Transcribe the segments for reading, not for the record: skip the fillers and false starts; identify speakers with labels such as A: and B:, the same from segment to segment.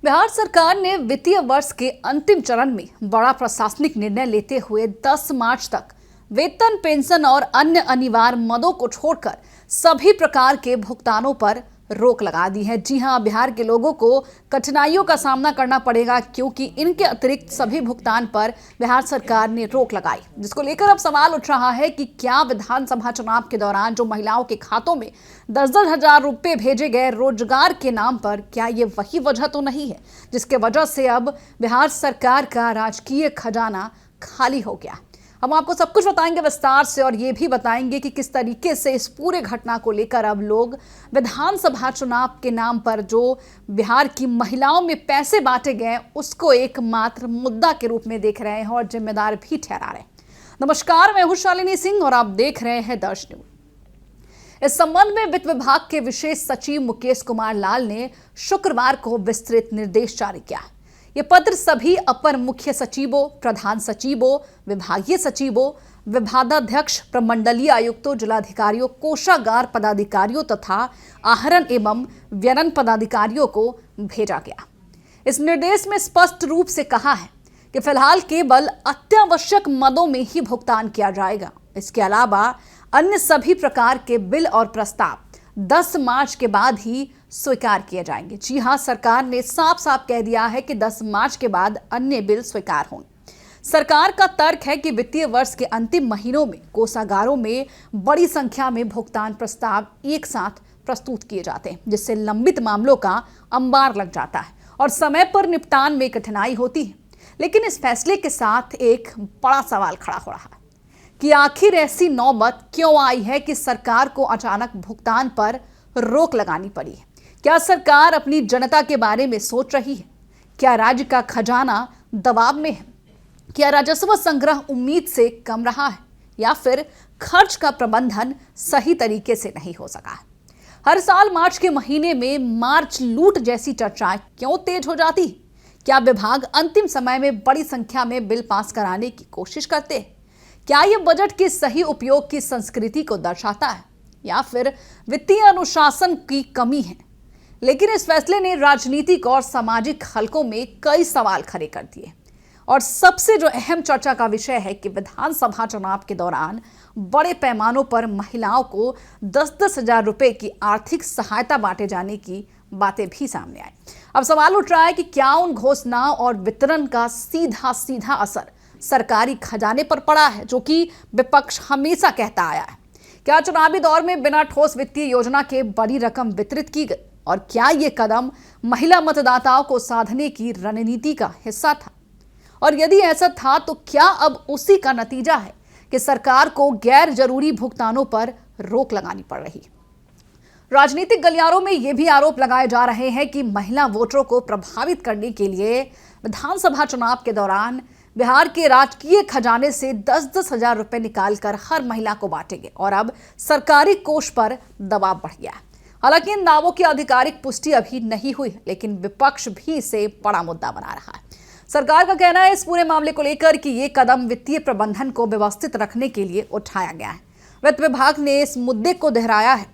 A: बिहार सरकार ने वित्तीय वर्ष के अंतिम चरण में बड़ा प्रशासनिक निर्णय लेते हुए 10 मार्च तक वेतन, पेंशन और अन्य अनिवार्य मदों को छोड़कर सभी प्रकार के भुगतानों पर रोक लगा दी है। जी हां, बिहार के लोगों को कठिनाइयों का सामना करना पड़ेगा क्योंकि इनके अतिरिक्त सभी भुगतान पर बिहार सरकार ने रोक लगाई, जिसको लेकर अब सवाल उठ रहा है कि क्या विधानसभा चुनाव के दौरान जो महिलाओं के खातों में 10-10 हजार रुपए भेजे गए रोजगार के नाम पर, क्या ये वही वजह तो नहीं है जिसके वजह से अब बिहार सरकार का राजकीय खजाना खाली हो गया। हम आपको सब कुछ बताएंगे विस्तार से और ये भी बताएंगे कि किस तरीके से इस पूरे घटना को लेकर अब लोग विधानसभा चुनाव के नाम पर जो बिहार की महिलाओं में पैसे बांटे गए उसको एकमात्र मुद्दा के रूप में देख रहे हैं और जिम्मेदार भी ठहरा रहे हैं। नमस्कार, मैं हूं शालिनी सिंह और आप देख रहे हैं दर्श न्यूज। इस संबंध में वित्त विभाग के विशेष सचिव मुकेश कुमार लाल ने शुक्रवार को विस्तृत निर्देश जारी किया। ये पत्र सभी अपर मुख्य सचिवों, प्रधान सचिवों, विभागीय सचिवों, विभागाध्यक्ष, प्रमंडलीय आयुक्तों, जिलाधिकारियों, कोषागार पदाधिकारियों तथा आहरण एवं व्ययन पदाधिकारियों को भेजा गया। इस निर्देश में स्पष्ट रूप से कहा है कि फिलहाल केवल अत्यावश्यक मदों में ही भुगतान किया जाएगा। इसके अलावा अन्य सभी प्रकार के बिल और प्रस्ताव 10 मार्च के बाद ही स्वीकार किए जाएंगे। जी हां, सरकार ने साफ साफ कह दिया है कि 10 मार्च के बाद अन्य बिल स्वीकार होंगे। सरकार का तर्क है कि वित्तीय वर्ष के अंतिम महीनों में कोषागारों में बड़ी संख्या में भुगतान प्रस्ताव एक साथ प्रस्तुत किए जाते हैं, जिससे लंबित मामलों का अंबार लग जाता है और समय पर निपटान में कठिनाई होती है। लेकिन इस फैसले के साथ एक बड़ा सवाल खड़ा हो रहा है कि आखिर ऐसी नौबत क्यों आई है कि सरकार को अचानक भुगतान पर रोक लगानी पड़ी है। क्या सरकार अपनी जनता के बारे में सोच रही है? क्या राज्य का खजाना दबाव में है? क्या राजस्व संग्रह उम्मीद से कम रहा है या फिर खर्च का प्रबंधन सही तरीके से नहीं हो सका है? हर साल मार्च के महीने में मार्च लूट जैसी चर्चाएं क्यों तेज हो जाती है? क्या विभाग अंतिम समय में बड़ी संख्या में बिल पास कराने की कोशिश करते हैं? क्या यह बजट के सही उपयोग की संस्कृति को दर्शाता है या फिर वित्तीय अनुशासन की कमी है? लेकिन इस फैसले ने राजनीतिक और सामाजिक हलकों में कई सवाल खड़े कर दिए और सबसे जो अहम चर्चा का विषय है कि विधानसभा चुनाव के दौरान बड़े पैमानों पर महिलाओं को 10-10 हजार रुपए की आर्थिक सहायता बांटे जाने की बातें भी सामने आई। अब सवाल उठ रहा है कि क्या उन घोषणाओं और वितरण का सीधा असर सरकारी खजाने पर पड़ा है, जो कि विपक्ष हमेशा कहता आया है? क्या चुनावी दौर में बिना ठोस वित्तीय योजना के बड़ी रकम वितरित की गई और क्या ये कदम महिला मतदाताओं को साधने की रणनीति का हिस्सा था? और यदि ऐसा था तो क्या अब उसी का नतीजा है कि सरकार को गैर जरूरी भुगतानों पर रोक लगानी पड़ रही? राजनीतिक गलियारों में ये भी आरोप लगाए जा रहे हैं कि महिला वोटरों को प्रभावित करने के लिए विधानसभा चुनाव के दौरान बिहार के राजकीय खजाने से 10-10 हजार रुपए निकालकर हर महिला को बांटेंगे और अब सरकारी कोष पर दबाव बढ़ गया है। हालांकि इन दावों की आधिकारिक पुष्टि अभी नहीं हुई, लेकिन विपक्ष भी इसे बड़ा मुद्दा बना रहा है। सरकार का कहना है इस पूरे मामले को लेकर कि ये कदम वित्तीय प्रबंधन को व्यवस्थित रखने के लिए उठाया गया है। वित्त विभाग ने इस मुद्दे को दोहराया है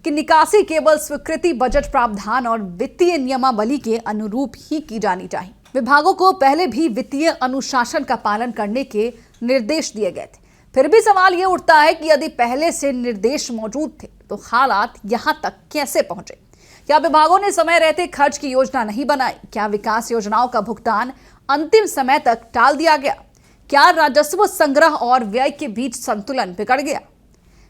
A: कि निकासी केवल स्वीकृति, बजट प्रावधान और वित्तीय नियमावली के अनुरूप ही की जानी चाहिए। विभागों को पहले भी वित्तीय अनुशासन का पालन करने के निर्देश दिए गए थे। फिर भी सवाल ये उठता है कि यदि पहले से निर्देश मौजूद थे तो हालात यहां तक कैसे पहुंचे? क्या विभागों ने समय रहते खर्च की योजना नहीं बनाई? क्या विकास योजनाओं का भुगतान अंतिम समय तक टाल दिया गया? क्या राजस्व संग्रह और व्यय के बीच संतुलन बिगड़ गया?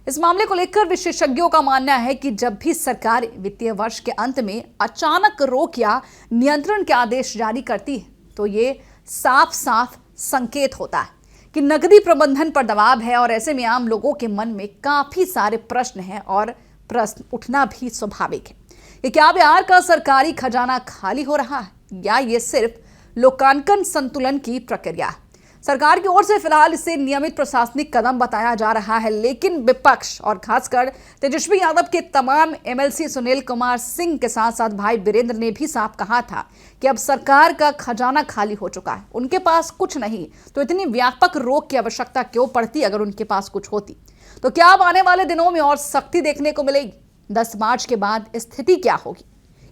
A: इस मामले को लेकर विशेषज्ञों का मानना है कि जब भी सरकार वित्तीय वर्ष के अंत में अचानक रोक या नियंत्रण के आदेश जारी करती है तो ये साफ साफ संकेत होता है कि नकदी प्रबंधन पर दबाव है और ऐसे में आम लोगों के मन में काफी सारे प्रश्न हैं और प्रश्न उठना भी स्वाभाविक है कि क्या बिहार का सरकारी खजाना खाली हो रहा है या ये सिर्फ लोकांकन संतुलन की प्रक्रिया है? सरकार की ओर से फिलहाल इसे नियमित प्रशासनिक कदम बताया जा रहा है, लेकिन विपक्ष और खासकर तेजस्वी यादव के तमाम एमएलसी सुनील कुमार सिंह के साथ साथ भाई वीरेंद्र ने भी साफ कहा था कि अब सरकार का खजाना खाली हो चुका है, उनके पास कुछ नहीं, तो इतनी व्यापक रोक की आवश्यकता क्यों पड़ती? अगर उनके पास कुछ होती तो क्या अब आने वाले दिनों में और सख्ती देखने को मिलेगी? 10 मार्च के बाद स्थिति क्या होगी,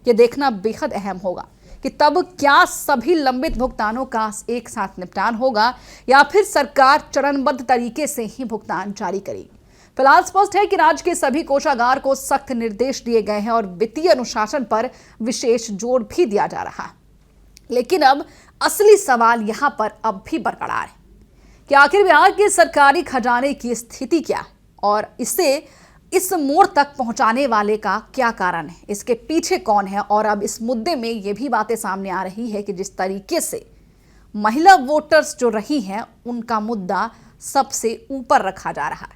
A: ये देखना बेहद अहम होगा, कि तब क्या सभी लंबित भुगतानों का एक साथ निपटान होगा या फिर सरकार चरणबद्ध तरीके से ही भुगतान जारी करेगी। फिलहाल स्पष्ट है कि राज्य के सभी कोषागार को सख्त निर्देश दिए गए हैं और वित्तीय अनुशासन पर विशेष जोर भी दिया जा रहा है। लेकिन अब असली सवाल यहां पर अब भी बरकरार है कि आखिर बिहार के सरकारी खजाने की स्थिति क्या है और इसे इस मोड़ तक पहुंचाने वाले का क्या कारण है, इसके पीछे कौन है। और अब इस मुद्दे में ये भी बातें सामने आ रही है कि जिस तरीके से महिला वोटर्स जो रही हैं उनका मुद्दा सबसे ऊपर रखा जा रहा है।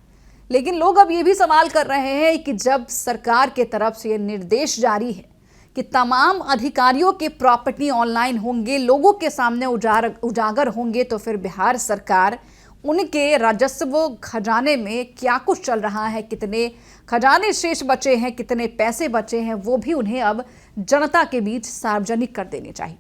A: लेकिन लोग अब ये भी सवाल कर रहे हैं कि जब सरकार के तरफ से ये निर्देश जारी है कि तमाम अधिकारियों के प्रॉपर्टी ऑनलाइन होंगे, लोगों के सामने उजागर होंगे, तो फिर बिहार सरकार उनके राजस्व खजाने में क्या कुछ चल रहा है, कितने खजाने शेष बचे हैं, कितने पैसे बचे हैं, वो भी उन्हें अब जनता के बीच सार्वजनिक कर देने चाहिए।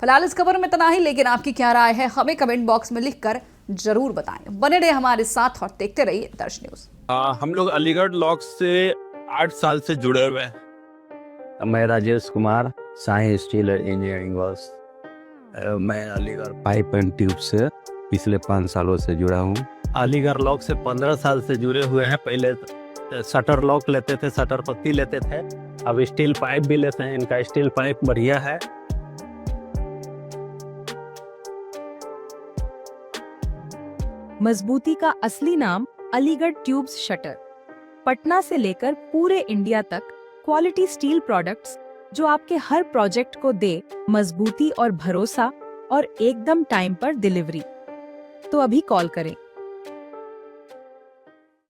A: फिलहाल इस खबर में इतना ही, लेकिन आपकी क्या राय है हमें कमेंट बॉक्स में लिखकर जरूर बताएं। बने रहे हमारे साथ और देखते रहिए दर्श न्यूज।
B: हम लोग अलीगढ़ लॉक से 8 साल से जुड़े हुए हैं।
C: मैं Rajesh Kumar, Sai steel engineering works. मैं अलीगढ़ पाइप एंड ट्यूब से पिछले 5 सालों से जुड़ा हूँ।
B: अलीगढ़ लॉक से 15 साल से जुड़े हुए हैं। पहले शटर लॉक लेते थे, शटर पत्ती लेते थे, अब स्टील पाइप भी लेते हैं। इनका स्टील पाइप बढ़िया है।
D: मजबूती का असली नाम अलीगढ़ ट्यूब्स शटर। पटना से लेकर पूरे इंडिया तक क्वालिटी स्टील प्रोडक्ट्स जो आपके हर प्रोजेक्ट को दे मजबूती और भरोसा और एकदम टाइम पर डिलीवरी। तो अभी कॉल करें